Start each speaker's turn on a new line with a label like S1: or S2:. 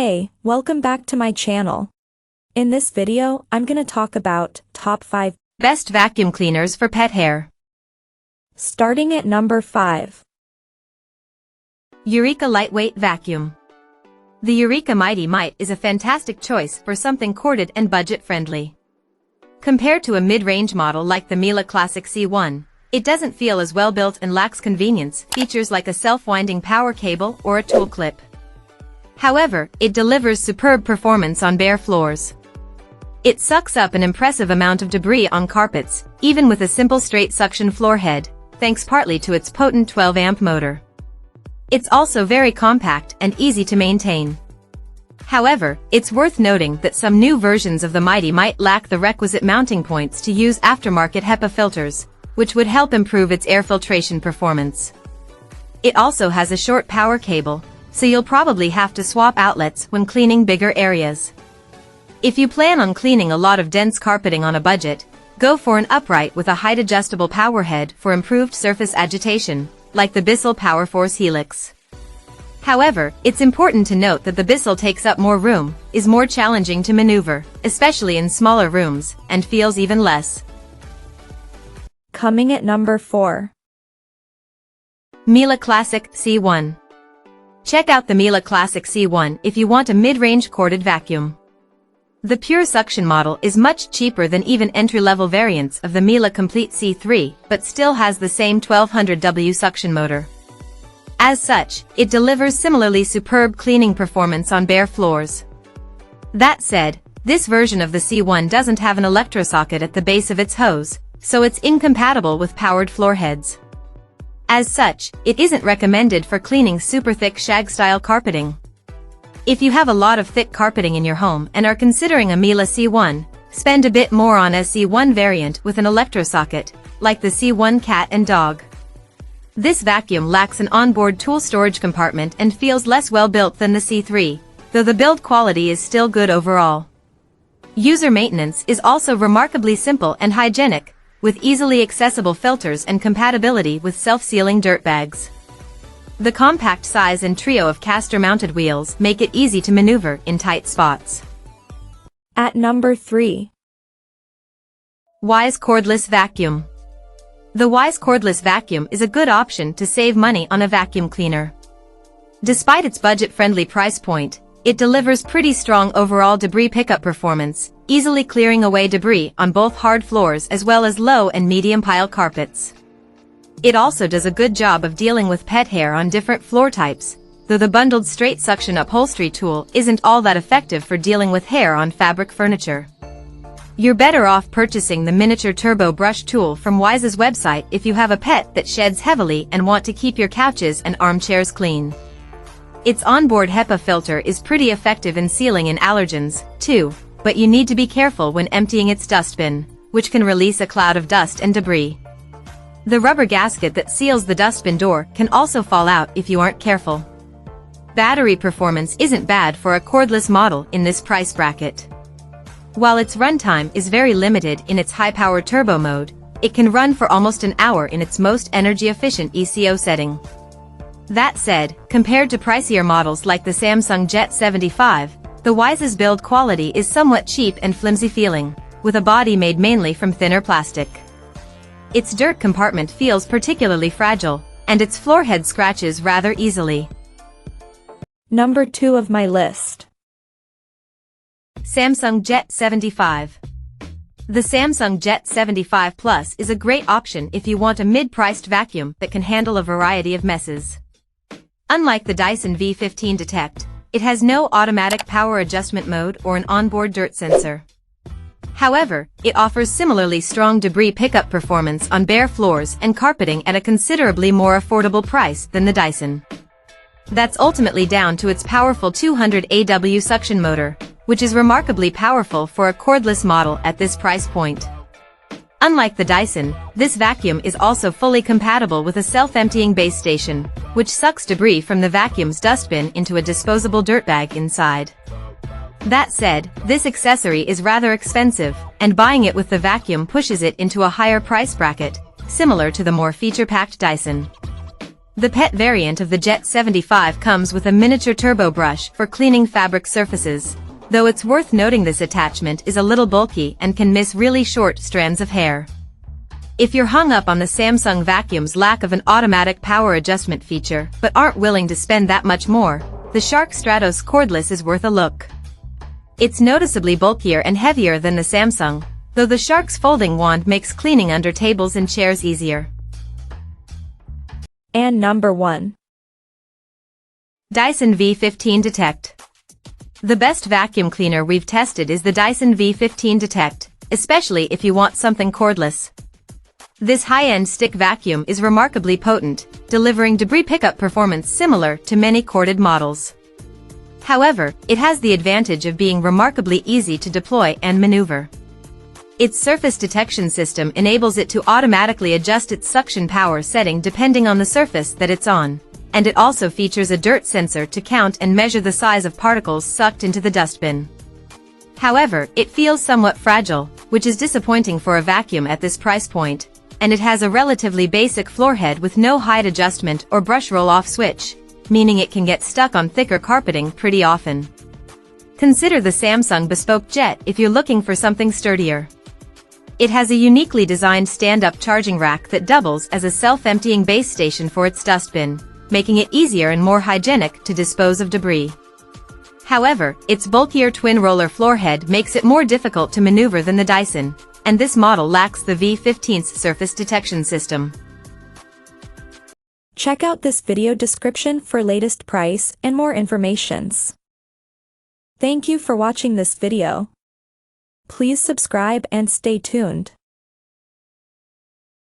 S1: Hey, welcome back to my channel. In this video, I'm gonna talk about top 5
S2: best vacuum cleaners for pet hair.
S1: Starting at number 5.
S2: Eureka Lightweight Vacuum. The Eureka Mighty Mite is a fantastic choice for something corded and budget-friendly. Compared to a mid-range model like the Mila Classic C1, it doesn't feel as well-built and lacks convenience features like a self-winding power cable or a tool clip. However, it delivers superb performance on bare floors. It sucks up an impressive amount of debris on carpets, even with a simple straight suction floor head, thanks partly to its potent 12-amp motor. It's also very compact and easy to maintain. However, it's worth noting that some new versions of the Mighty might lack the requisite mounting points to use aftermarket HEPA filters, which would help improve its air filtration performance. It also has a short power cable, so you'll probably have to swap outlets when cleaning bigger areas. If you plan on cleaning a lot of dense carpeting on a budget, go for an upright with a height-adjustable power head for improved surface agitation, like the Bissell PowerForce Helix. However, it's important to note that the Bissell takes up more room, is more challenging to maneuver, especially in smaller rooms, and feels even less.
S1: Coming at number 4.
S2: Miele Classic C1. Check out the Miele Classic C1 if you want a mid-range corded vacuum. The pure suction model is much cheaper than even entry-level variants of the Miele Complete C3, but still has the same 1200W suction motor. As such, it delivers similarly superb cleaning performance on bare floors. That said, this version of the C1 doesn't have an electrosocket at the base of its hose, so it's incompatible with powered floor heads. As such, it isn't recommended for cleaning super thick shag-style carpeting. If you have a lot of thick carpeting in your home and are considering a Miele C1, spend a bit more on a C1 variant with an electrosocket, like the C1 Cat and Dog. This vacuum lacks an onboard tool storage compartment and feels less well-built than the C3, though the build quality is still good overall. User maintenance is also remarkably simple and hygienic, with easily accessible filters and compatibility with self-sealing dirt bags. The compact size and trio of caster-mounted wheels make it easy to maneuver in tight spots.
S1: At number 3.
S2: Wyze Cordless Vacuum. The Wyze Cordless Vacuum is a good option to save money on a vacuum cleaner. Despite its budget-friendly price point, it delivers pretty strong overall debris pickup performance, easily clearing away debris on both hard floors as well as low and medium pile carpets. It also does a good job of dealing with pet hair on different floor types, though the bundled straight suction upholstery tool isn't all that effective for dealing with hair on fabric furniture. You're better off purchasing the miniature turbo brush tool from Wyze's website if you have a pet that sheds heavily and want to keep your couches and armchairs clean. Its onboard HEPA filter is pretty effective in sealing in allergens, too, but you need to be careful when emptying its dustbin, which can release a cloud of dust and debris. The rubber gasket that seals the dustbin door can also fall out if you aren't careful. Battery performance isn't bad for a cordless model in this price bracket. While its runtime is very limited in its high-power turbo mode, it can run for almost an hour in its most energy-efficient ECO setting. That said, compared to pricier models like the Samsung Jet 75, the Wyze's build quality is somewhat cheap and flimsy feeling, with a body made mainly from thinner plastic. Its dirt compartment feels particularly fragile, and its floor head scratches rather easily.
S1: Number 2 of my list.
S2: Samsung Jet 75. The Samsung Jet 75 Plus is a great option if you want a mid-priced vacuum that can handle a variety of messes. Unlike the Dyson V15 Detect, it has no automatic power adjustment mode or an onboard dirt sensor. However, it offers similarly strong debris pickup performance on bare floors and carpeting at a considerably more affordable price than the Dyson. That's ultimately down to its powerful 200 AW suction motor, which is remarkably powerful for a cordless model at this price point. Unlike the Dyson, this vacuum is also fully compatible with a self-emptying base station, which sucks debris from the vacuum's dustbin into a disposable dirt bag inside. That said, this accessory is rather expensive, and buying it with the vacuum pushes it into a higher price bracket, similar to the more feature-packed Dyson. The pet variant of the Jet 75 comes with a miniature turbo brush for cleaning fabric surfaces, though it's worth noting this attachment is a little bulky and can miss really short strands of hair. If you're hung up on the Samsung vacuum's lack of an automatic power adjustment feature but aren't willing to spend that much more, the Shark Stratos Cordless is worth a look. It's noticeably bulkier and heavier than the Samsung, though the Shark's folding wand makes cleaning under tables and chairs easier.
S1: And number 1.
S2: Dyson V15 Detect. The best vacuum cleaner we've tested is the Dyson V15 Detect, especially if you want something cordless. This high-end stick vacuum is remarkably potent, delivering debris pickup performance similar to many corded models. However, it has the advantage of being remarkably easy to deploy and maneuver. Its surface detection system enables it to automatically adjust its suction power setting depending on the surface that it's on, and it also features a dirt sensor to count and measure the size of particles sucked into the dustbin. However, it feels somewhat fragile, which is disappointing for a vacuum at this price point, and it has a relatively basic floor head with no height adjustment or brush roll-off switch, meaning it can get stuck on thicker carpeting pretty often. Consider the Samsung Bespoke Jet if you're looking for something sturdier. It has a uniquely designed stand-up charging rack that doubles as a self-emptying base station for its dustbin, making it easier and more hygienic to dispose of debris. However, its bulkier twin-roller floor head makes it more difficult to maneuver than the Dyson, and this model lacks the V15's surface detection system.
S1: Check out this video description for latest price and more informations. Thank you for watching this video. Please subscribe and stay tuned.